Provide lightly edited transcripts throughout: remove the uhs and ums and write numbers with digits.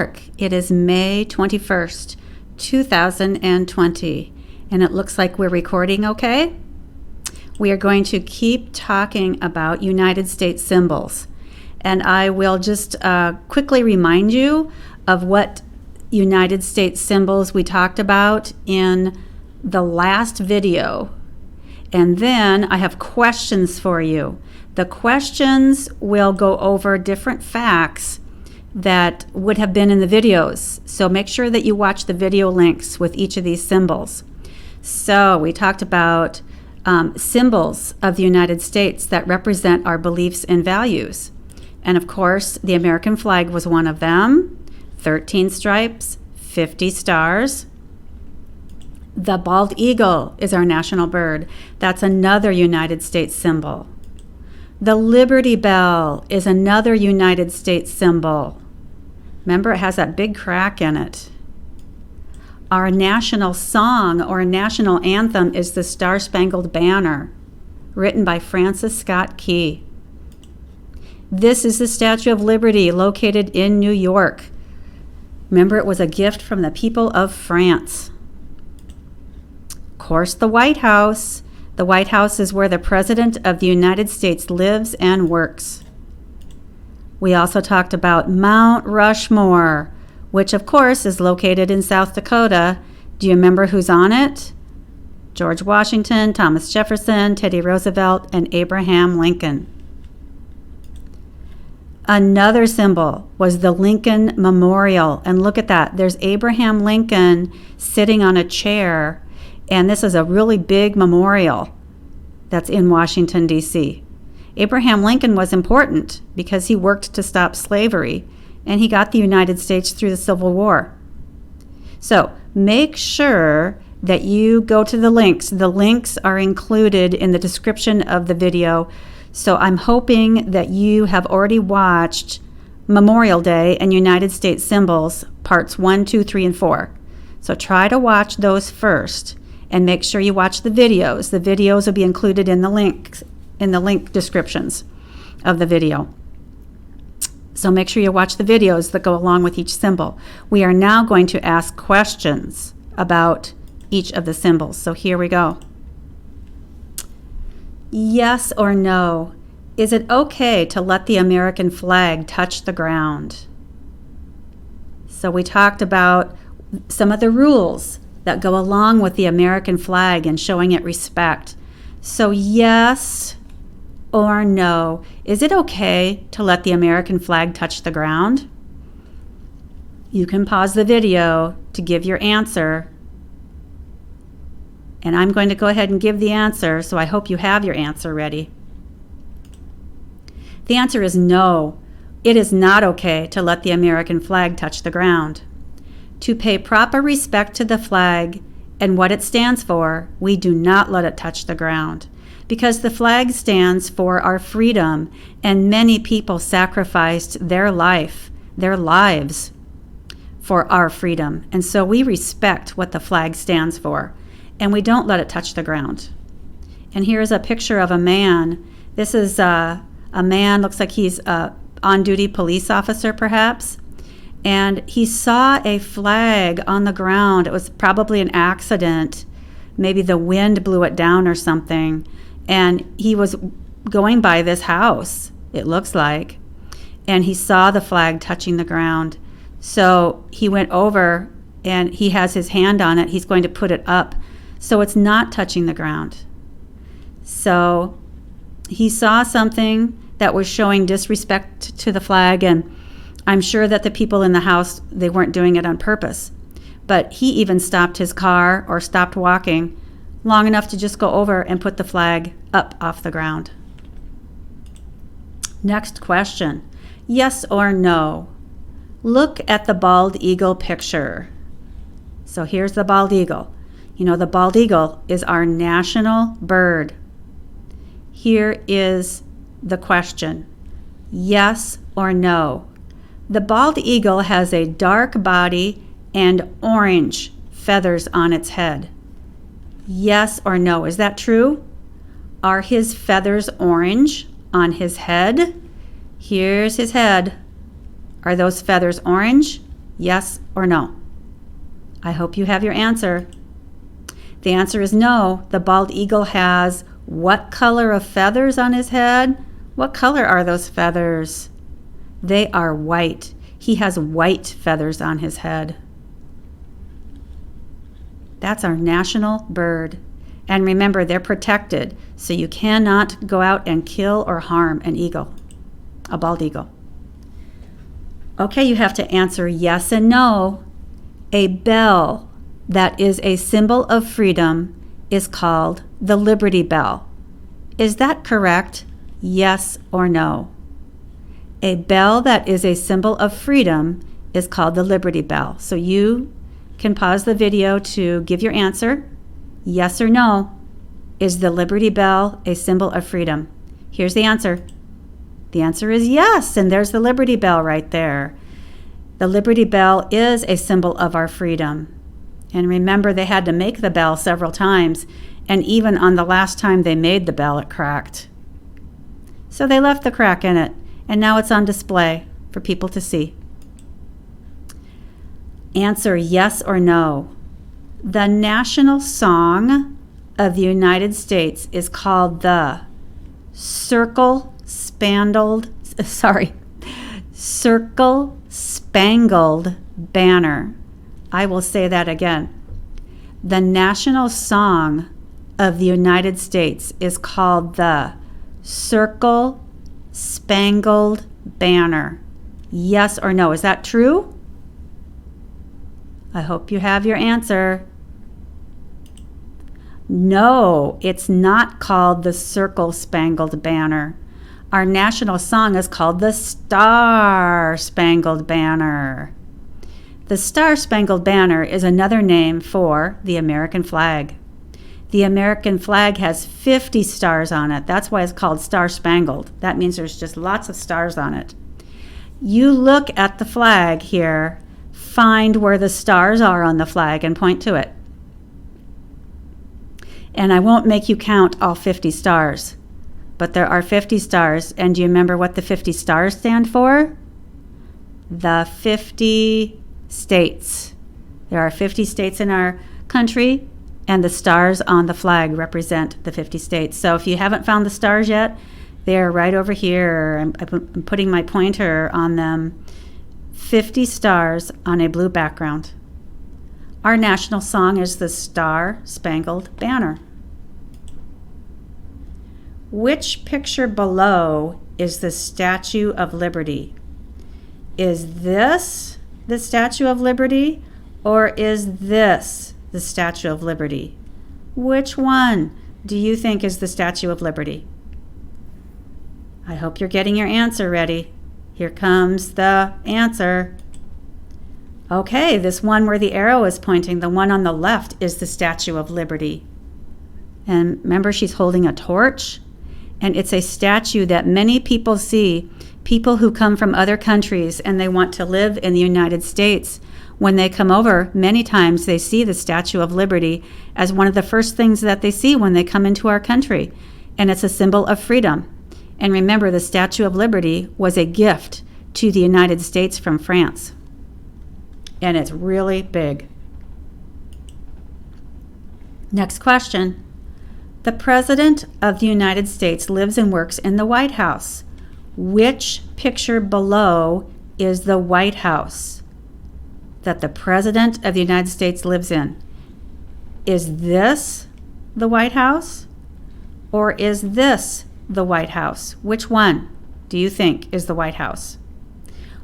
It is May 21st, 2020, and it looks like we're recording okay. We are going to keep talking about United States symbols, and I will just quickly remind you of what United States symbols we talked about in the last video. And then I have questions for you. The questions will go over different facts that would have been in the videos. So make sure that you watch the video links with each of these symbols. So we talked about symbols of the United States that represent our beliefs and values. And of course, the American flag was one of them. 13 stripes, 50 stars. The bald eagle is our national bird. That's another United States symbol. The Liberty Bell is another United States symbol. Remember, it has that big crack in it. Our national song or national anthem is the Star-Spangled Banner, written by Francis Scott Key. This is the Statue of Liberty, located in New York. Remember, it was a gift from the people of France. Of course, the White House. The White House is where the President of the United States lives and works. We also talked about Mount Rushmore, which of course is located in South Dakota. Do you remember who's on it? George Washington, Thomas Jefferson, Teddy Roosevelt, and Abraham Lincoln. Another symbol was the Lincoln Memorial. And look at that. There's Abraham Lincoln sitting on a chair. And this is a really big memorial that's in Washington, D.C. Abraham Lincoln was important because he worked to stop slavery, and he got the United States through the Civil War. So make sure that you go to the links. The links are included in the description of the video. So I'm hoping that you have already watched Memorial Day and United States Symbols, parts 1, 2, 3, and 4. So try to watch those first. And make sure you watch the videos. The videos will be included in the link descriptions of the video. So make sure you watch the videos that go along with each symbol. We are now going to ask questions about each of the symbols. So here we go. Yes or no? Is it okay to let the American flag touch the ground? So we talked about some of the rules that go along with the American flag and showing it respect. So yes or no, is it okay to let the American flag touch the ground? You can pause the video to give your answer. And I'm going to go ahead and give the answer, so I hope you have your answer ready. The answer is no. It is not okay to let the American flag touch the ground. To pay proper respect to the flag and what it stands for, we do not let it touch the ground, because the flag stands for our freedom, and many people sacrificed their lives for our freedom. And so we respect what the flag stands for, and we don't let it touch the ground. And here's a picture of a man. This is a man, looks like he's a on-duty police officer perhaps. And he saw a flag on the ground. It was probably an accident. Maybe the wind blew it down or something. And he was going by this house, it looks like. And he saw the flag touching the ground. So he went over and he has his hand on it. He's going to put it up so it's not touching the ground. So he saw something that was showing disrespect to the flag, and I'm sure that the people in the house, they weren't doing it on purpose. But he even stopped his car or stopped walking long enough to just go over and put the flag up off the ground. Next question. Yes or no? Look at the bald eagle picture. So here's the bald eagle. You know, the bald eagle is our national bird. Here is the question. Yes or no? The bald eagle has a dark body and orange feathers on its head. Yes or no? Is that true? Are his feathers orange on his head? Here's his head. Are those feathers orange? Yes or no? I hope you have your answer. The answer is no. The bald eagle has what color of feathers on his head? What color are those feathers? They are white. He has white feathers on his head. That's our national bird. And remember, they're protected, so you cannot go out and kill or harm an eagle, a bald eagle. Okay, you have to answer yes and no. A bell that is a symbol of freedom is called the Liberty Bell. Is that correct? Yes or no? A bell that is a symbol of freedom is called the Liberty Bell. So you can pause the video to give your answer. Yes or no? Is the Liberty Bell a symbol of freedom? Here's the answer. The answer is yes, and there's the Liberty Bell right there. The Liberty Bell is a symbol of our freedom. And remember, they had to make the bell several times, and even on the last time they made the bell, it cracked. So they left the crack in it, and now it's on display for people to see. Answer yes or no. The national song of the United States is called the Circle Spangled Banner. I will say that again. The national song of the United States is called the Circle Spangled Banner. Yes or no? Is that true? I hope you have your answer. No, it's not called the Circle Spangled Banner. Our national song is called the Star Spangled Banner. The Star Spangled Banner is another name for the American flag. The American flag has 50 stars on it. That's why it's called Star Spangled. That means there's just lots of stars on it. You look at the flag here, find where the stars are on the flag and point to it. And I won't make you count all 50 stars, but there are 50 stars. And do you remember what the 50 stars stand for? The 50 states. There are 50 states in our country, and the stars on the flag represent the 50 states. So if you haven't found the stars yet, they're right over here. I'm putting my pointer on them. 50 stars on a blue background. Our national song is the Star Spangled Banner. Which picture below is the Statue of Liberty? Is this the Statue of Liberty, or is this the Statue of Liberty? Which one do you think is the Statue of Liberty? I hope you're getting your answer ready. Here comes the answer. Okay, this one where the arrow is pointing, the one on the left, is the Statue of Liberty. And remember, she's holding a torch, and it's a statue that many people see, people who come from other countries and they want to live in the United States. When they come over, many times they see the Statue of Liberty as one of the first things that they see when they come into our country, and it's a symbol of freedom. And remember, the Statue of Liberty was a gift to the United States from France. And it's really big. Next question. The President of the United States lives and works in the White House. Which picture below is the White House that the President of the United States lives in? Is this the White House, or is this the White House? Which one do you think is the White House,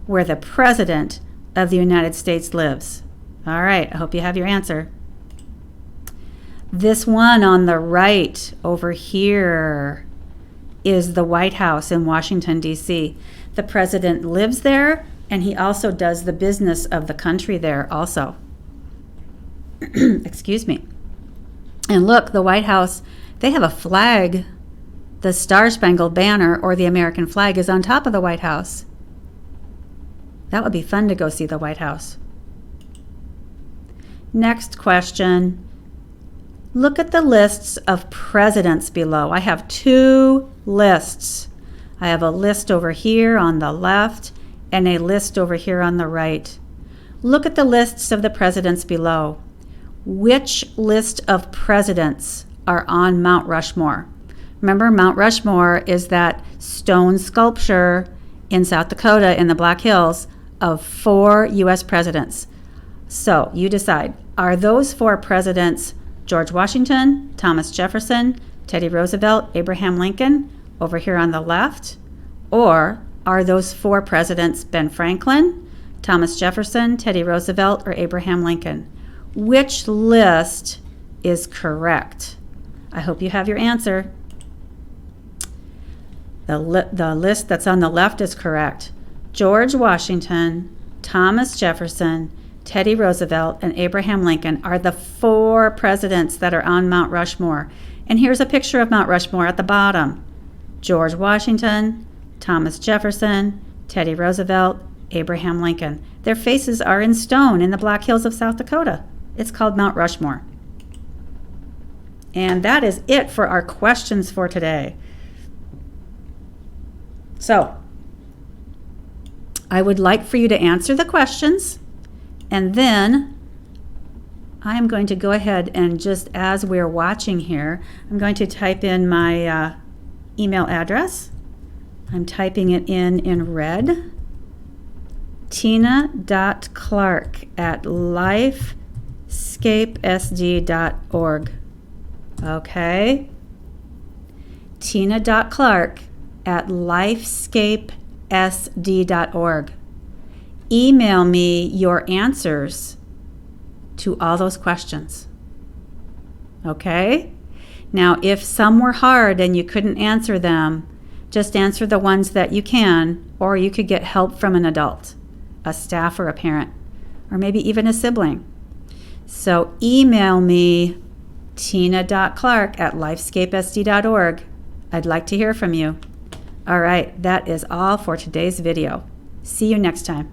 where the President of the United States lives? All right, I hope you have your answer. This one on the right over here is the White House in Washington, D.C. The president lives there, and he also does the business of the country there also. Excuse me. And look, the White House, they have a flag. The Star Spangled Banner, or the American flag, is on top of the White House. That would be fun to go see the White House. Next question. Look at the lists of presidents below. I have two lists. I have a list over here on the left and a list over here on the right. Look at the lists of the presidents below. Which list of presidents are on Mount Rushmore? Remember, Mount Rushmore is that stone sculpture in South Dakota in the Black Hills of 4 U.S. presidents. So you decide, are those 4 presidents George Washington, Thomas Jefferson, Teddy Roosevelt, Abraham Lincoln, over here on the left? Or are those 4 presidents Ben Franklin, Thomas Jefferson, Teddy Roosevelt, or Abraham Lincoln? Which list is correct? I hope you have your answer. The list that's on the left is correct. George Washington, Thomas Jefferson, Teddy Roosevelt, and Abraham Lincoln are the 4 presidents that are on Mount Rushmore. And here's a picture of Mount Rushmore at the bottom. George Washington, Thomas Jefferson, Teddy Roosevelt, Abraham Lincoln. Their faces are in stone in the Black Hills of South Dakota. It's called Mount Rushmore. And that is it for our questions for today. So, I would like for you to answer the questions, and then I am going to go ahead and just as we're watching here, I'm going to type in my email address. I'm typing it in red. tina.clark@lifescapesd.org. Okay? tina.clark@lifescapesd.org. Email me your answers to all those questions. Okay? Now, if some were hard and you couldn't answer them, just answer the ones that you can, or you could get help from an adult, a staff or a parent, or maybe even a sibling. So email me tina.clark@lifescapesd.org. I'd like to hear from you. All right, that is all for today's video. See you next time.